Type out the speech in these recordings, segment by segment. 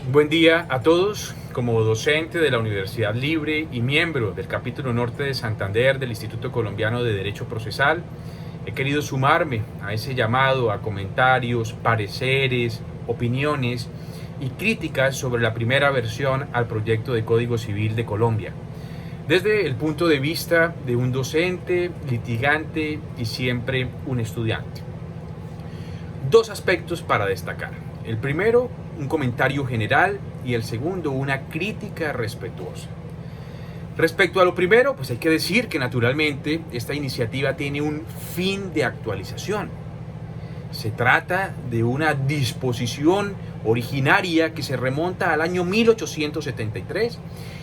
Buen día a todos. Como docente de la Universidad Libre y miembro del capítulo norte de Santander del Instituto Colombiano de Derecho Procesal, he querido sumarme a ese llamado a comentarios, pareceres, opiniones y críticas sobre la primera versión al proyecto de Código Civil de Colombia, desde el punto de vista de un docente, litigante y siempre un estudiante. Dos aspectos para destacar. El primero, un comentario general, y el segundo, una crítica respetuosa. Respecto a lo primero, pues hay que decir que naturalmente esta iniciativa tiene un fin de actualización. Se trata de una disposición originaria que se remonta al año 1873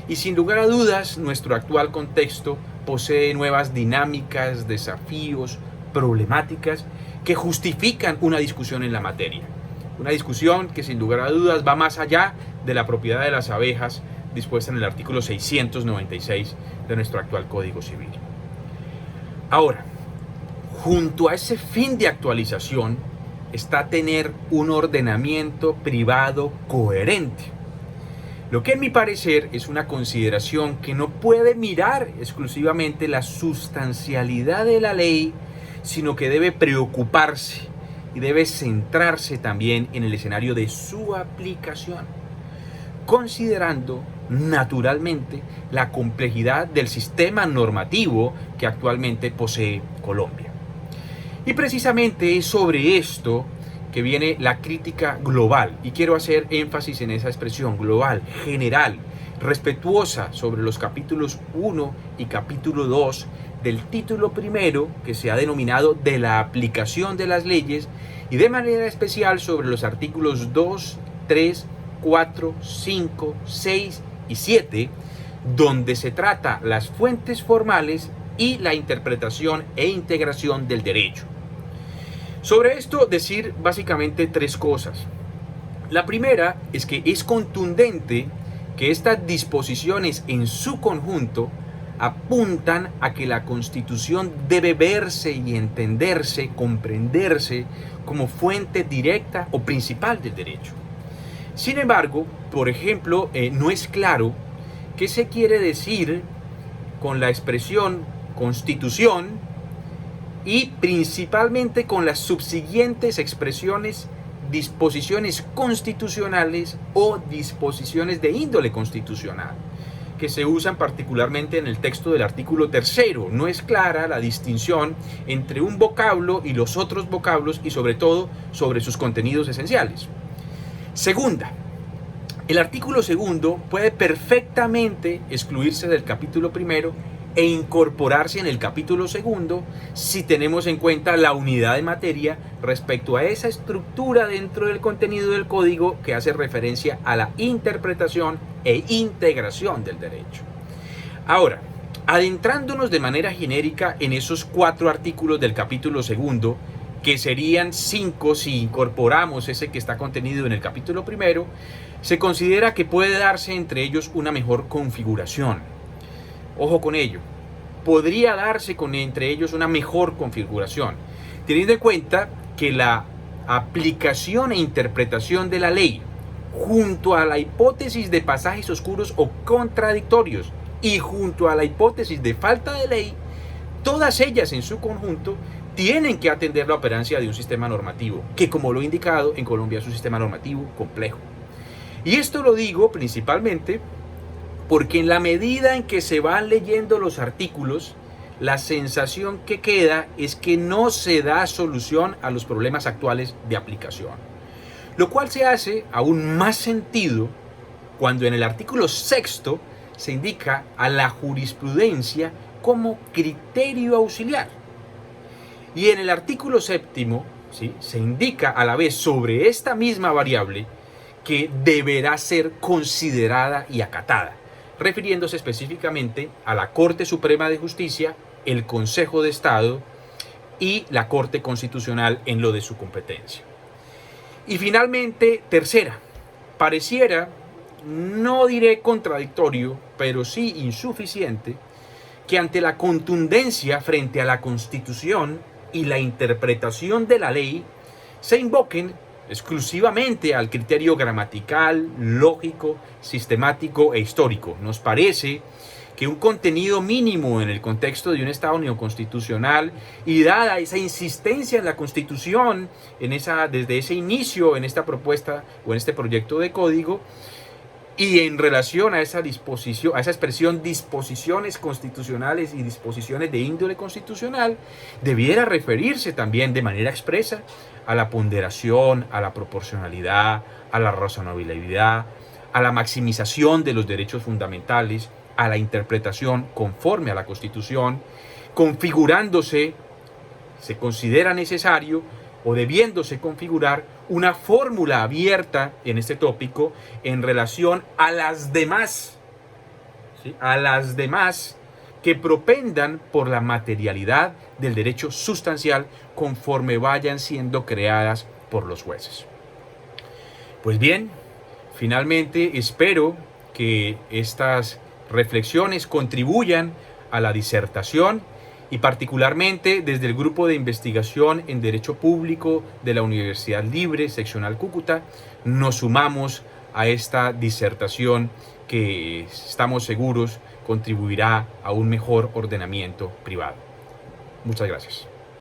y sin lugar a dudas nuestro actual contexto posee nuevas dinámicas, desafíos, problemáticas que justifican una discusión en la materia. Una discusión que sin lugar a dudas va más allá de la propiedad de las abejas dispuesta en el artículo 696 de nuestro actual Código Civil. Ahora, junto a ese fin de actualización está tener un ordenamiento privado coherente. Lo que en mi parecer es una consideración que no puede mirar exclusivamente la sustancialidad de la ley, sino que debe preocuparse y debe centrarse también en el escenario de su aplicación, considerando naturalmente la complejidad del sistema normativo que actualmente posee Colombia. Y precisamente es sobre esto que viene la crítica global, y quiero hacer énfasis en esa expresión global, general, respetuosa sobre los capítulos 1 y capítulo 2 del título primero, que se ha denominado de la aplicación de las leyes, y de manera especial sobre los artículos 2, 3, 4, 5, 6 y 7, donde se trata las fuentes formales y la interpretación e integración del derecho. Sobre esto decir básicamente tres cosas. La primera es que es contundente que estas disposiciones en su conjunto apuntan a que la Constitución debe verse y entenderse, comprenderse como fuente directa o principal del derecho. Sin embargo, por ejemplo, no es claro qué se quiere decir con la expresión Constitución y principalmente con las subsiguientes expresiones disposiciones constitucionales o disposiciones de índole constitucional, que se usan particularmente en el texto del artículo tercero. No es clara la distinción entre un vocablo y los otros vocablos y sobre todo sobre sus contenidos esenciales. Segunda, el artículo segundo puede perfectamente excluirse del capítulo primero e incorporarse en el capítulo segundo si tenemos en cuenta la unidad de materia respecto a esa estructura dentro del contenido del código que hace referencia a la interpretación e integración del derecho. Ahora, adentrándonos de manera genérica en esos 4 artículos del capítulo segundo, que serían 5 si incorporamos ese que está contenido en el capítulo primero, se considera que puede darse entre ellos una mejor configuración. Ojo con ello, podría darse entre ellos una mejor configuración, teniendo en cuenta que la aplicación e interpretación de la ley, junto a la hipótesis de pasajes oscuros o contradictorios y junto a la hipótesis de falta de ley, todas ellas en su conjunto tienen que atender la operancia de un sistema normativo, que como lo he indicado, en Colombia es un sistema normativo complejo. Y esto lo digo principalmente porque en la medida en que se van leyendo los artículos, la sensación que queda es que no se da solución a los problemas actuales de aplicación. Lo cual se hace aún más sentido cuando en el artículo sexto se indica a la jurisprudencia como criterio auxiliar. Y en el artículo séptimo, ¿sí?, se indica a la vez sobre esta misma variable que deberá ser considerada y acatada, refiriéndose específicamente a la Corte Suprema de Justicia, el Consejo de Estado y la Corte Constitucional en lo de su competencia. Y finalmente, tercera, pareciera, no diré contradictorio, pero sí insuficiente, que ante la contundencia frente a la Constitución y la interpretación de la ley, se invoquen exclusivamente al criterio gramatical, lógico, sistemático e histórico. Nos parece que un contenido mínimo en el contexto de un Estado neoconstitucional, y dada esa insistencia en la Constitución, desde ese inicio en esta propuesta o en este proyecto de código, y en relación a esa disposición, a esa expresión disposiciones constitucionales y disposiciones de índole constitucional, debiera referirse también de manera expresa a la ponderación, a la proporcionalidad, a la razonabilidad, a la maximización de los derechos fundamentales, a la interpretación conforme a la Constitución, configurándose, se considera necesario o debiéndose configurar una fórmula abierta en este tópico en relación a las demás, ¿sí? A las demás que propendan por la materialidad del derecho sustancial conforme vayan siendo creadas por los jueces. Pues bien, finalmente espero que estas reflexiones contribuyan a la disertación, y particularmente desde el Grupo de Investigación en Derecho Público de la Universidad Libre, Seccional Cúcuta, nos sumamos a esta disertación que estamos seguros contribuirá a un mejor ordenamiento privado. Muchas gracias.